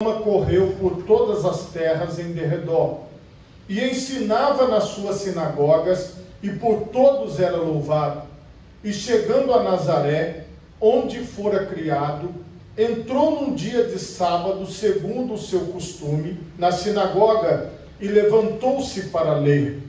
correu por todas as terras em derredor, e ensinava nas suas sinagogas, e por todos era louvado. E chegando a Nazaré, onde fora criado, entrou num dia de sábado, segundo o seu costume, na sinagoga, e levantou-se para ler.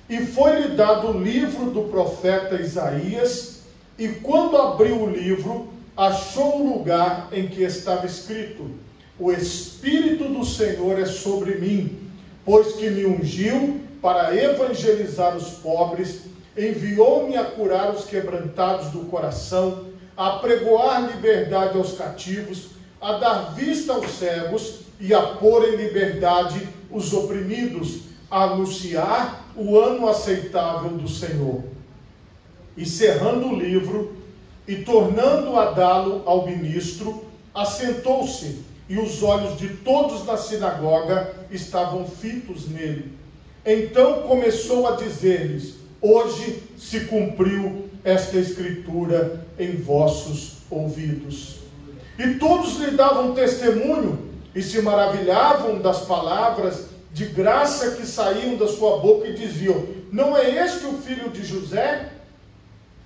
E foi-lhe dado o livro do profeta Isaías, e quando abriu o livro, achou o lugar em que estava escrito: o Espírito do Senhor é sobre mim, pois que me ungiu para evangelizar os pobres, enviou-me a curar os quebrantados do coração, a apregoar liberdade aos cativos, a dar vista aos cegos e a pôr em liberdade os oprimidos, a anunciar o ano aceitável do Senhor. E cerrando o livro e tornando a dá-lo ao ministro, assentou-se, e os olhos de todos na sinagoga estavam fitos nele. Então começou a dizer-lhes: hoje se cumpriu esta escritura em vossos ouvidos. E todos lhe davam testemunho e se maravilhavam das palavras de graça que saíam da sua boca e diziam: não é este o filho de José?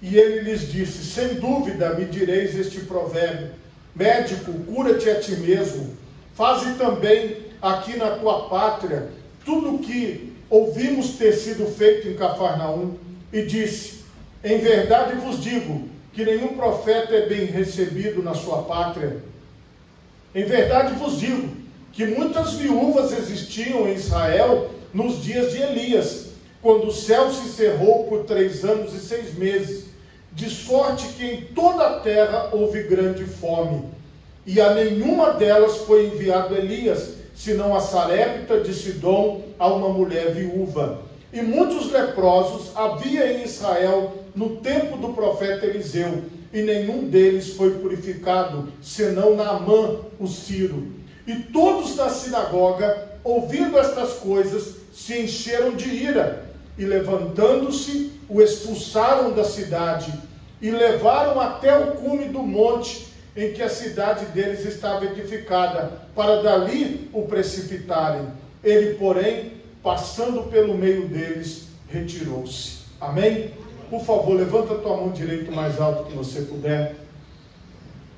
E ele lhes disse: sem dúvida me direis este provérbio: médico, cura-te a ti mesmo, faze também aqui na tua pátria tudo o que ouvimos ter sido feito em Cafarnaum. E disse: em verdade vos digo que nenhum profeta é bem recebido na sua pátria. Em verdade vos digo que muitas viúvas existiam em Israel nos dias de Elias, quando o céu se cerrou por 3 anos e 6 meses, de sorte que em toda a terra houve grande fome. E a nenhuma delas foi enviado Elias, senão a Sarepta de Sidom, a uma mulher viúva. E muitos leprosos havia em Israel no tempo do profeta Eliseu, e nenhum deles foi purificado, senão Naamã, o sírio. E todos da sinagoga, ouvindo estas coisas, se encheram de ira, e levantando-se, o expulsaram da cidade, e levaram até o cume do monte, em que a cidade deles estava edificada, para dali o precipitarem. Ele, porém, passando pelo meio deles, retirou-se. Amém? Por favor, levanta a tua mão direita o mais alto que você puder.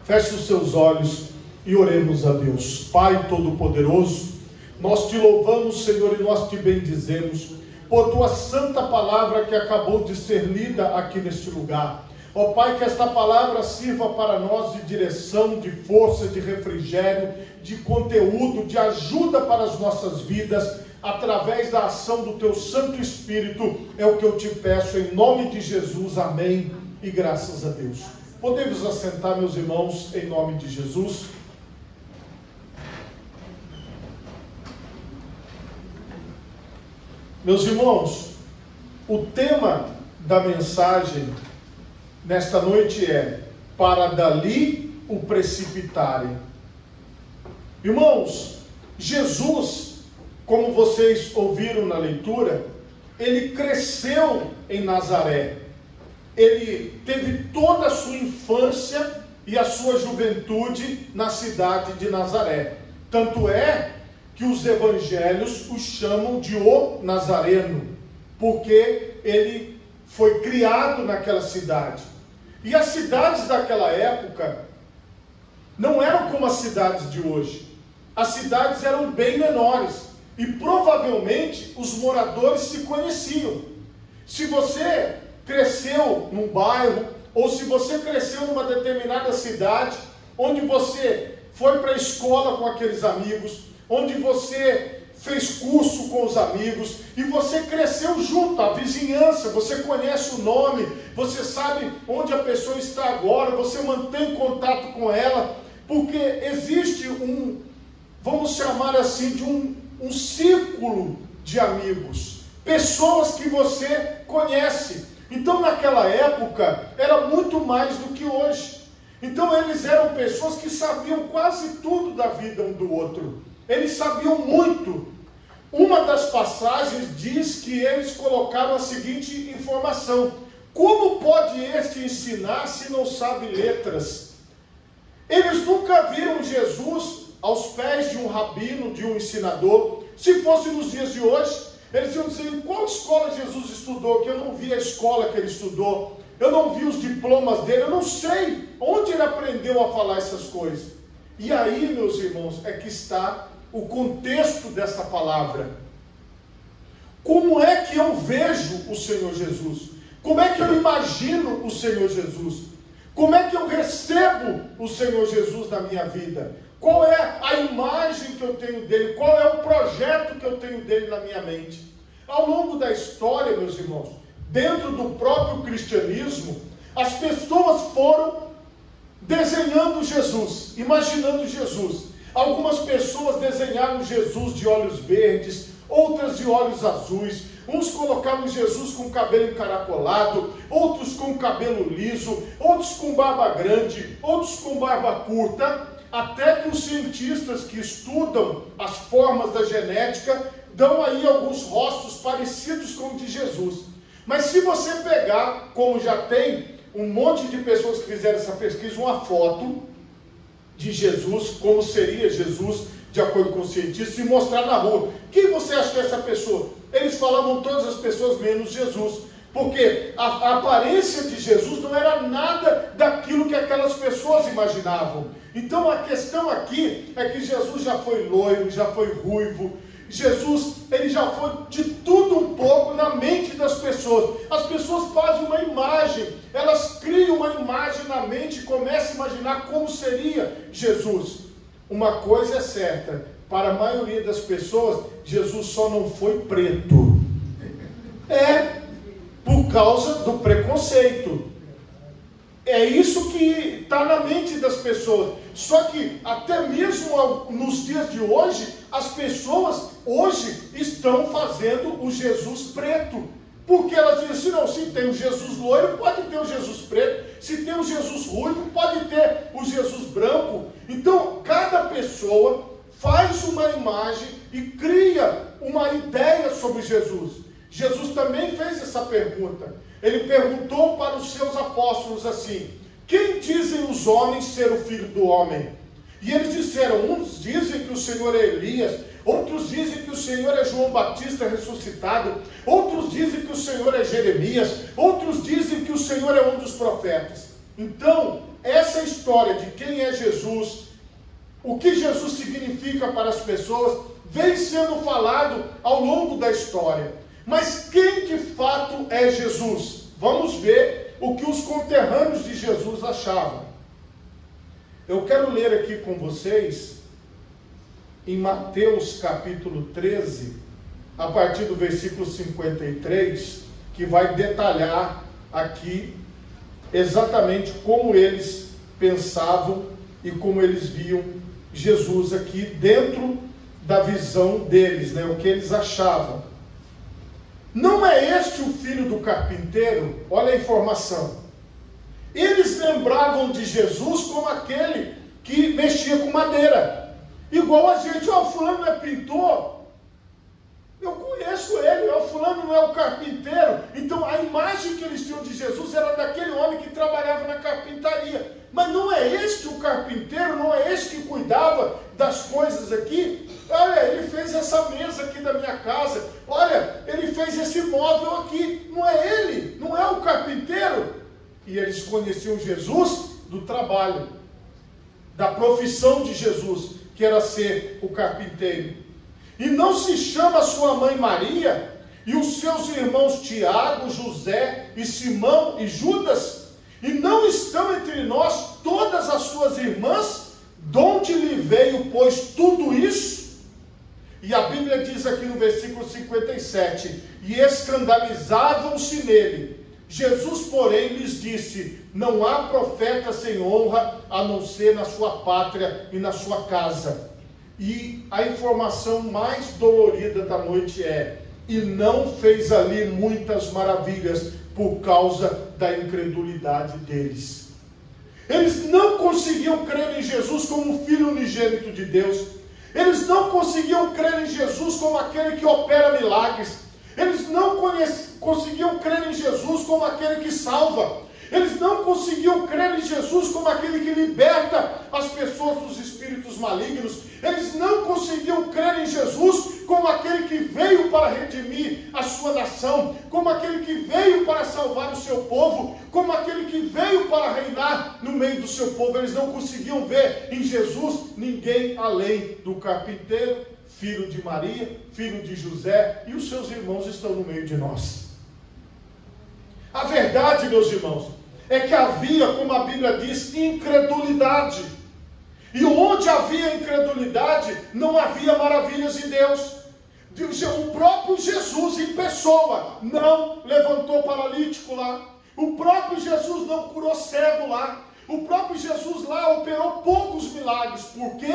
Feche os seus olhos e oremos a Deus. Pai Todo-Poderoso, nós te louvamos, Senhor, e nós te bendizemos por tua santa palavra que acabou de ser lida aqui neste lugar. Ó Pai, que esta palavra sirva para nós de direção, de força, de refrigério, de conteúdo, de ajuda para as nossas vidas, através da ação do teu Santo Espírito. É o que eu te peço em nome de Jesus. Amém e graças a Deus. Podemos assentar, meus irmãos, em nome de Jesus. Meus irmãos, o tema da mensagem nesta noite é: para dali o precipitarem. Irmãos, Jesus, como vocês ouviram na leitura, ele cresceu em Nazaré. Ele teve toda a sua infância e a sua juventude na cidade de Nazaré. Tanto é que os evangelhos o chamam de o Nazareno, porque ele foi criado naquela cidade. E as cidades daquela época não eram como as cidades de hoje. As cidades eram bem menores e provavelmente os moradores se conheciam. Se você cresceu num bairro, ou se você cresceu numa determinada cidade, onde você foi para a escola com aqueles amigos, onde você fez curso com os amigos, e você cresceu junto, a vizinhança, você conhece o nome, você sabe onde a pessoa está agora, você mantém contato com ela, porque existe vamos chamar assim, de um círculo de amigos, pessoas que você conhece. Então naquela época era muito mais do que hoje. Então eles eram pessoas que sabiam quase tudo da vida um do outro. Eles sabiam muito. Uma das passagens diz que eles colocaram a seguinte informação: como pode este ensinar se não sabe letras? Eles nunca viram Jesus aos pés de um rabino, de um ensinador. Se fosse nos dias de hoje, eles iam dizer: em qual escola Jesus estudou? Que eu não vi a escola que ele estudou, eu não vi os diplomas dele, eu não sei onde ele aprendeu a falar essas coisas. E aí, meus irmãos, é que está o contexto dessa palavra. Como é que eu vejo o Senhor Jesus? Como é que eu imagino o Senhor Jesus? Como é que eu recebo o Senhor Jesus na minha vida? Qual é a imagem que eu tenho dele? Qual é o projeto que eu tenho dele na minha mente? Ao longo da história, meus irmãos, dentro do próprio cristianismo, as pessoas foram desenhando Jesus, imaginando Jesus. Algumas pessoas desenharam Jesus de olhos verdes, outras de olhos azuis. Uns colocavam Jesus com cabelo encaracolado, outros com cabelo liso, outros com barba grande, outros com barba curta, até que os cientistas que estudam as formas da genética dão aí alguns rostos parecidos com o de Jesus. Mas se você pegar, como já tem um monte de pessoas que fizeram essa pesquisa, uma foto de Jesus, como seria Jesus de acordo com os cientistas, e mostrar na rua, quem você acha que é essa pessoa? Eles falavam todas as pessoas menos Jesus, porque a aparência de Jesus não era nada daquilo que aquelas pessoas imaginavam. Então a questão aqui é que Jesus já foi loiro, já foi ruivo, Jesus, ele já foi de tudo um pouco na mente das pessoas. As pessoas fazem uma imagem, elas criam uma imagem na mente e começam a imaginar como seria Jesus. Uma coisa é certa, para a maioria das pessoas, Jesus só não foi preto. É por causa do preconceito. É isso que está na mente das pessoas. Só que até mesmo nos dias de hoje, as pessoas hoje estão fazendo o Jesus preto. Porque elas dizem assim: não, se tem o Jesus loiro, pode ter o Jesus preto. Se tem o Jesus ruivo, pode ter o Jesus branco. Então, cada pessoa faz uma imagem e cria uma ideia sobre Jesus. Jesus também fez essa pergunta. Ele perguntou para os seus apóstolos assim: quem dizem os homens ser o Filho do Homem? E eles disseram: uns dizem que o Senhor é Elias, outros dizem que o Senhor é João Batista ressuscitado, outros dizem que o Senhor é Jeremias, outros dizem que o Senhor é um dos profetas. Então, essa história de quem é Jesus, o que Jesus significa para as pessoas, vem sendo falado ao longo da história. Mas quem de fato é Jesus? Vamos ver o que os conterrâneos de Jesus achavam. Eu quero ler aqui com vocês, em Mateus capítulo 13, a partir do versículo 53, que vai detalhar aqui exatamente como eles pensavam e como eles viam Jesus aqui dentro da visão deles, né? O que eles achavam. Não é este o filho do carpinteiro? Olha a informação. Eles lembravam de Jesus como aquele que mexia com madeira. Igual a gente: ó, fulano é pintor. Eu conheço ele, ó, fulano não é o carpinteiro. Então a imagem que eles tinham de Jesus era daquele homem que trabalhava na carpintaria. Mas não é este o carpinteiro, não é este que cuidava das coisas aqui. Olha, ele fez essa mesa aqui da minha casa. Olha, ele fez esse móvel aqui. Não é ele, não é o carpinteiro. E eles conheciam Jesus do trabalho, da profissão de Jesus, que era ser o carpinteiro. E não se chama sua mãe Maria, e os seus irmãos Tiago, José e Simão e Judas? E não estão entre nós todas as suas irmãs? De onde lhe veio, pois, tudo isso? E a Bíblia diz aqui no versículo 57, e escandalizavam-se nele. Jesus, porém, lhes disse: não há profeta sem honra, a não ser na sua pátria e na sua casa. E a informação mais dolorida da noite é: e não fez ali muitas maravilhas por causa da incredulidade deles. Eles não conseguiam crer em Jesus como Filho unigênito de Deus. Eles não conseguiam crer em Jesus como aquele que opera milagres. Eles não conseguiam crer em Jesus como aquele que salva. Eles não conseguiam crer em Jesus como aquele que liberta as pessoas dos espíritos malignos. Eles não conseguiam crer em Jesus como aquele que veio para redimir a sua nação, como aquele que veio para salvar o seu povo, como aquele que veio para reinar no meio do seu povo. Eles não conseguiam ver em Jesus ninguém além do carpinteiro, filho de Maria, filho de José, e os seus irmãos estão no meio de nós. A verdade, meus irmãos, é que havia, como a Bíblia diz, incredulidade. E onde havia incredulidade, não havia maravilhas em Deus. O próprio Jesus em pessoa não levantou paralítico lá. O próprio Jesus não curou cego lá. O próprio Jesus lá operou poucos milagres, porque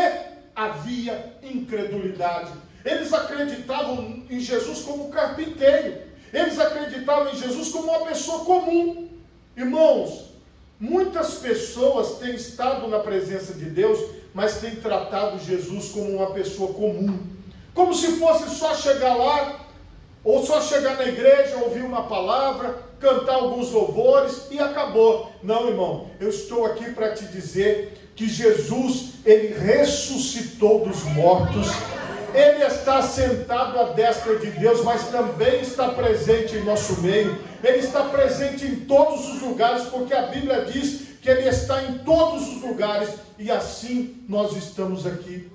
havia incredulidade. Eles acreditavam em Jesus como carpinteiro. Eles acreditavam em Jesus como uma pessoa comum. Irmãos, muitas pessoas têm estado na presença de Deus, mas têm tratado Jesus como uma pessoa comum. Como se fosse só chegar lá, ou só chegar na igreja, ouvir uma palavra, cantar alguns louvores e acabou. Não, irmão, eu estou aqui para te dizer que Jesus, ele ressuscitou dos mortos. Ele está sentado à destra de Deus, mas também está presente em nosso meio. Ele está presente em todos os lugares, porque a Bíblia diz que Ele está em todos os lugares, e assim nós estamos aqui.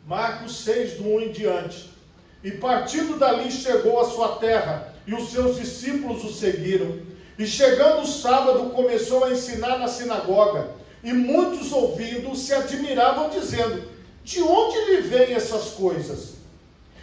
Marcos 6, do 1 em diante. E partindo dali chegou à sua terra, e os seus discípulos o seguiram. E chegando o sábado, começou a ensinar na sinagoga, e muitos ouvindo se admiravam, dizendo: de onde lhe vêm essas coisas?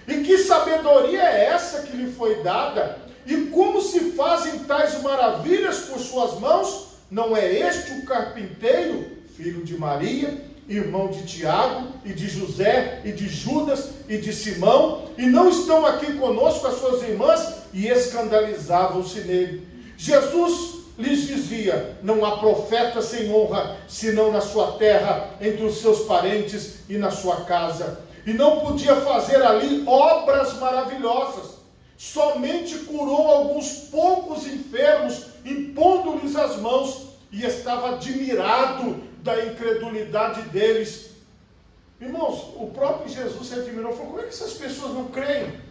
E que sabedoria é essa que lhe foi dada? E como se fazem tais maravilhas por suas mãos? Não é este o carpinteiro, filho de Maria, irmão de Tiago, e de José, e de Judas, e de Simão? E não estão aqui conosco as suas irmãs? E escandalizavam-se nele. Jesus lhes dizia: não há profeta sem honra, senão na sua terra, entre os seus parentes e na sua casa. E não podia fazer ali obras maravilhosas. Somente curou alguns poucos enfermos, impondo-lhes as mãos, e estava admirado da incredulidade deles. Irmãos, o próprio Jesus se admirou, falou: como é que essas pessoas não creem?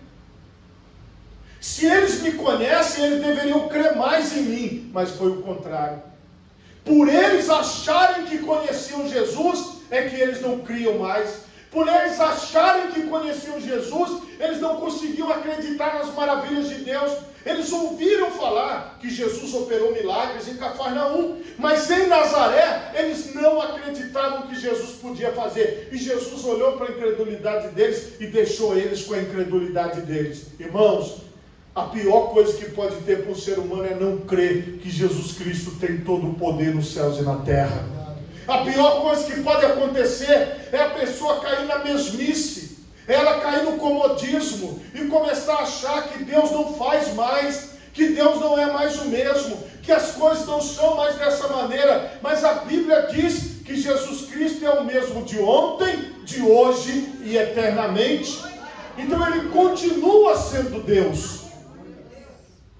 Se eles me conhecem, eles deveriam crer mais em mim. Mas foi o contrário. Por eles acharem que conheciam Jesus, é que eles não criam mais. Por eles acharem que conheciam Jesus, eles não conseguiam acreditar nas maravilhas de Deus. Eles ouviram falar que Jesus operou milagres em Cafarnaum, mas em Nazaré, eles não acreditavam que Jesus podia fazer. E Jesus olhou para a incredulidade deles e deixou eles com a incredulidade deles. Irmãos, a pior coisa que pode ter para um ser humano é não crer que Jesus Cristo tem todo o poder nos céus e na terra. A pior coisa que pode acontecer é a pessoa cair na mesmice, ela cair no comodismo e começar a achar que Deus não faz mais, que Deus não é mais o mesmo, que as coisas não são mais dessa maneira. Mas a Bíblia diz que Jesus Cristo é o mesmo de ontem, de hoje e eternamente. Então Ele continua sendo Deus.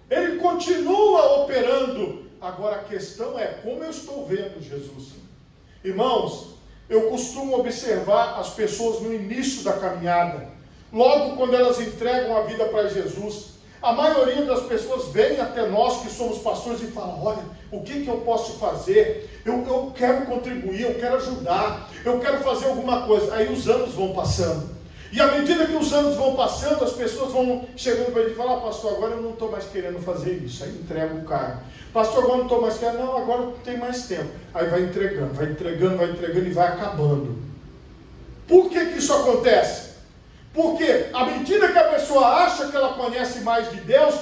Ele continua operando. Agora a questão é como eu estou vendo Jesus. Irmãos, eu costumo observar as pessoas no início da caminhada, logo quando elas entregam a vida para Jesus. A maioria das pessoas vem até nós que somos pastores e fala: olha, o que eu posso fazer? Eu quero contribuir, eu quero ajudar, eu quero fazer alguma coisa. Aí os anos vão passando. E à medida que os anos vão passando, as pessoas vão chegando para ele e falar: pastor, agora eu não estou mais querendo fazer isso. Aí entrega o cargo. Pastor, agora eu não estou mais querendo. Não, agora eu tenho mais tempo. Aí vai entregando, vai entregando, vai entregando e vai acabando. Por que isso acontece? Porque à medida que a pessoa acha que ela conhece mais de Deus,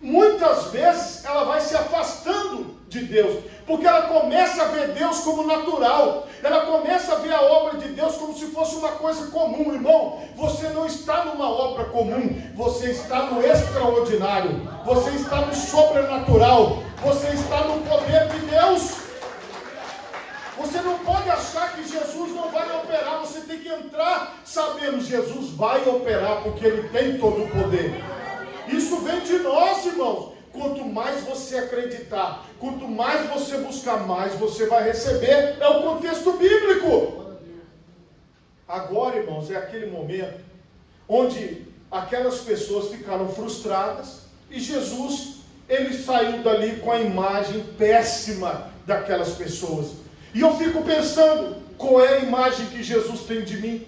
muitas vezes ela vai se afastando de Deus, porque ela começa a ver Deus como natural, ela começa a ver a obra de Deus como se fosse uma coisa comum. Irmão, você não está numa obra comum, você está no extraordinário, você está no sobrenatural, você está no poder de Deus. Você não pode achar que Jesus não vai operar, você tem que entrar sabendo: Jesus vai operar, porque Ele tem todo o poder. Isso vem de nós, irmãos. quanto mais você acreditar, quanto mais você buscar, mais você vai receber. É o contexto bíblico. Agora, irmãos, é aquele momento onde aquelas pessoas ficaram frustradas e Jesus, ele saiu dali com a imagem péssima daquelas pessoas. E eu fico pensando, qual é a imagem que Jesus tem de mim?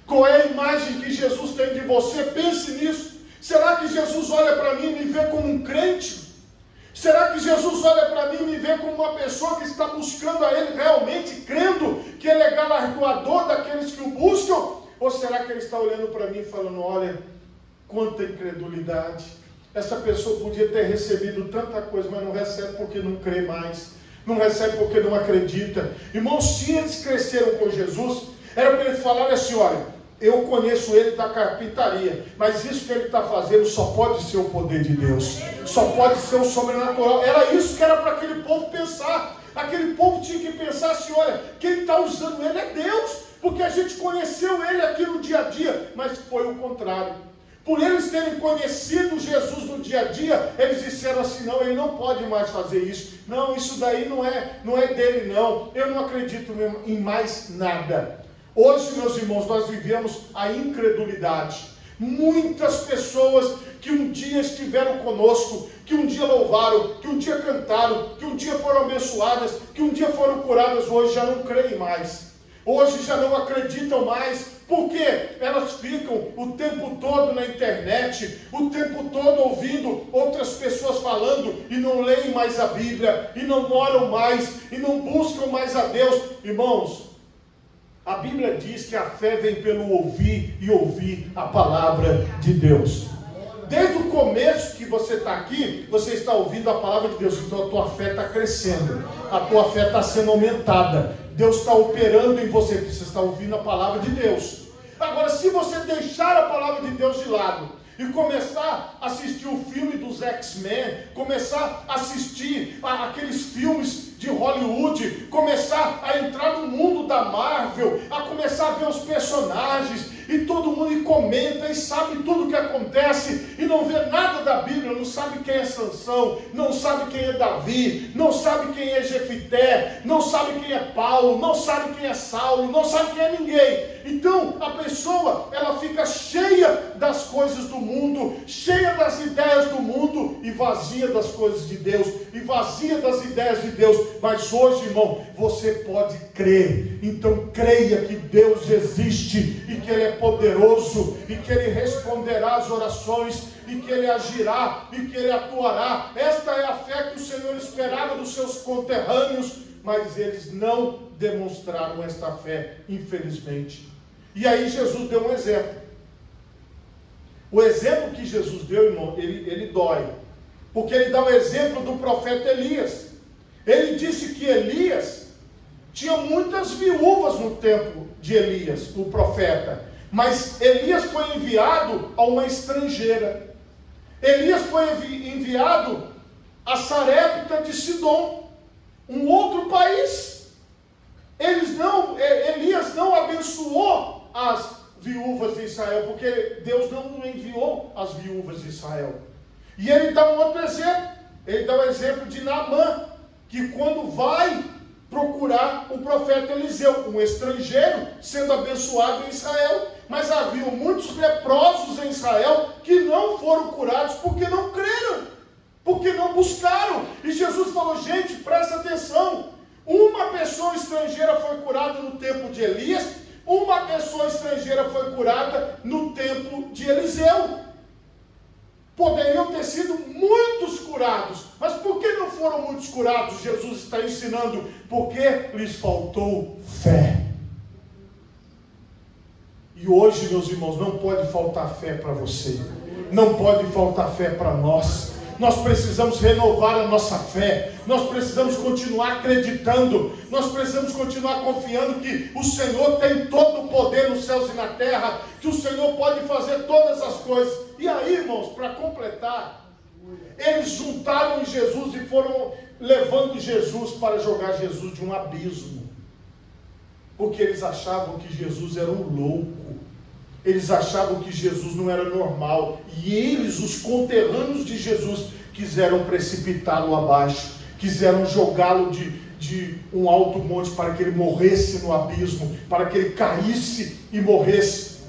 Qual é a imagem que Jesus tem de você? Pense nisso. Será que Jesus olha para mim e me vê como um crente? Será que Jesus olha para mim e me vê como uma pessoa que está buscando a Ele realmente, crendo que Ele é galardoador daqueles que o buscam? Ou será que Ele está olhando para mim e falando, olha, quanta incredulidade. Essa pessoa podia ter recebido tanta coisa, mas não recebe porque não crê mais. Não recebe porque não acredita. Irmãos, se eles cresceram com Jesus, era para eles falarem assim, olha, eu conheço ele da carpintaria, mas isso que ele está fazendo só pode ser o poder de Deus. Só pode ser o sobrenatural. Era isso que era para aquele povo pensar. Aquele povo tinha que pensar assim, olha, quem está usando ele é Deus, porque a gente conheceu ele aqui no dia a dia, mas foi o contrário. Por eles terem conhecido Jesus no dia a dia, eles disseram assim, não, ele não pode mais fazer isso. Não, isso daí não é dele não. Eu não acredito em mais nada. Hoje, meus irmãos, nós vivemos a incredulidade. Muitas pessoas que um dia estiveram conosco, que um dia louvaram, que um dia cantaram, que um dia foram abençoadas, que um dia foram curadas, hoje já não creem mais. Hoje já não acreditam mais, porque elas ficam o tempo todo na internet, o tempo todo ouvindo outras pessoas falando e não leem mais a Bíblia, e não oram mais, e não buscam mais a Deus. Irmãos, a Bíblia diz que a fé vem pelo ouvir e ouvir a palavra de Deus. Desde o começo que você está aqui, você está ouvindo a palavra de Deus, então a tua fé está crescendo, a tua fé está sendo aumentada, Deus está operando em você, porque você está ouvindo a palavra de Deus. Agora, se você deixar a palavra de Deus de lado e começar a assistir o filme dos X-Men, começar a assistir aqueles filmes de Hollywood, começar a entrar no mundo da Marvel, a começar a ver os personagens, e todo mundo comenta e sabe tudo o que acontece, e não vê nada da Bíblia, não sabe quem é Sansão, não sabe quem é Davi, não sabe quem é Jefité, não sabe quem é Paulo, não sabe quem é Saulo, não sabe quem é ninguém. Então a pessoa, ela fica cheia das coisas do mundo, cheia das ideias do mundo, e vazia das coisas de Deus, e vazia das ideias de Deus. Mas hoje, irmão, você pode crer. Então creia que Deus existe, e que Ele é poderoso, e que Ele responderá às orações, e que Ele agirá, e que Ele atuará. Esta é a fé que o Senhor esperava dos seus conterrâneos, mas eles não demonstraram esta fé, infelizmente. E aí Jesus deu um exemplo. O exemplo que Jesus deu, irmão, ele dói, porque ele dá o exemplo do profeta Elias. Ele disse que Elias tinha muitas viúvas no tempo de Elias, o profeta, mas Elias foi enviado a uma estrangeira. Elias foi enviado a Sarepta de Sidom, um outro país. Elias não abençoou as viúvas de Israel, porque Deus não enviou as viúvas de Israel. E ele dá um outro exemplo. Ele dá o exemplo de Naamã, que quando vai procurar o profeta Eliseu, um estrangeiro sendo abençoado em Israel, mas havia muitos leprosos em Israel que não foram curados porque não creram, porque não buscaram. E Jesus falou, gente, presta atenção, uma pessoa estrangeira foi curada no tempo de Elias, uma pessoa estrangeira foi curada no tempo de Eliseu. Poderiam ter sido muitos curados, mas por que não foram muitos curados? Jesus está ensinando, porque lhes faltou fé. E hoje, meus irmãos, não pode faltar fé para você, não pode faltar fé para nós. Nós precisamos renovar a nossa fé, nós precisamos continuar acreditando, nós precisamos continuar confiando que o Senhor tem todo o poder nos céus e na terra, que o Senhor pode fazer todas as coisas. E aí, irmãos, para completar, eles juntaram em Jesus e foram levando Jesus para jogar Jesus de um abismo, porque eles achavam que Jesus era um louco. Eles achavam que Jesus não era normal. E eles, os conterrâneos de Jesus, quiseram precipitá-lo abaixo, quiseram jogá-lo de um alto monte para que ele morresse no abismo, para que ele caísse e morresse.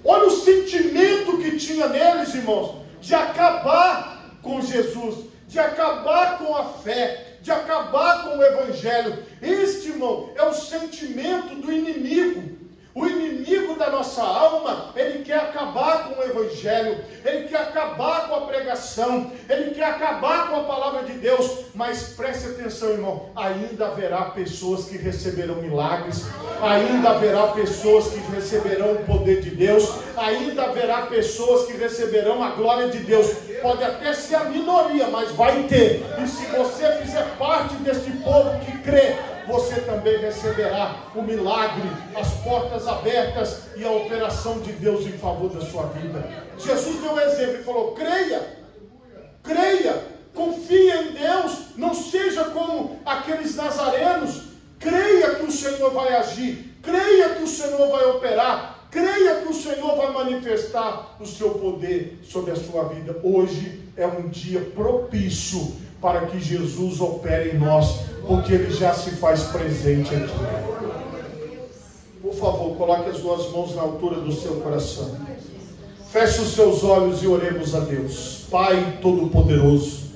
Olha o sentimento que tinha neles, irmãos, de acabar com Jesus, de acabar com a fé, de acabar com o Evangelho. Este, irmão, é o sentimento do inimigo. O inimigo da nossa alma, ele quer acabar com o Evangelho, ele quer acabar com a pregação, ele quer acabar com a palavra de Deus. Mas preste atenção, irmão, ainda haverá pessoas que receberão milagres, ainda haverá pessoas que receberão o poder de Deus, ainda haverá pessoas que receberão a glória de Deus. Pode até ser a minoria, mas vai ter. E se você fizer parte deste povo que crê, você também receberá o milagre, as portas abertas e a operação de Deus em favor da sua vida. Jesus deu um exemplo e falou: creia, creia, confia em Deus, não seja como aqueles nazarenos. Creia que o Senhor vai agir, creia que o Senhor vai operar, creia que o Senhor vai manifestar o seu poder sobre a sua vida. Hoje é um dia propício para que Jesus opere em nós, porque Ele já se faz presente aqui. Por favor, coloque as duas mãos na altura do seu coração. Feche os seus olhos e oremos a Deus. Pai Todo-Poderoso,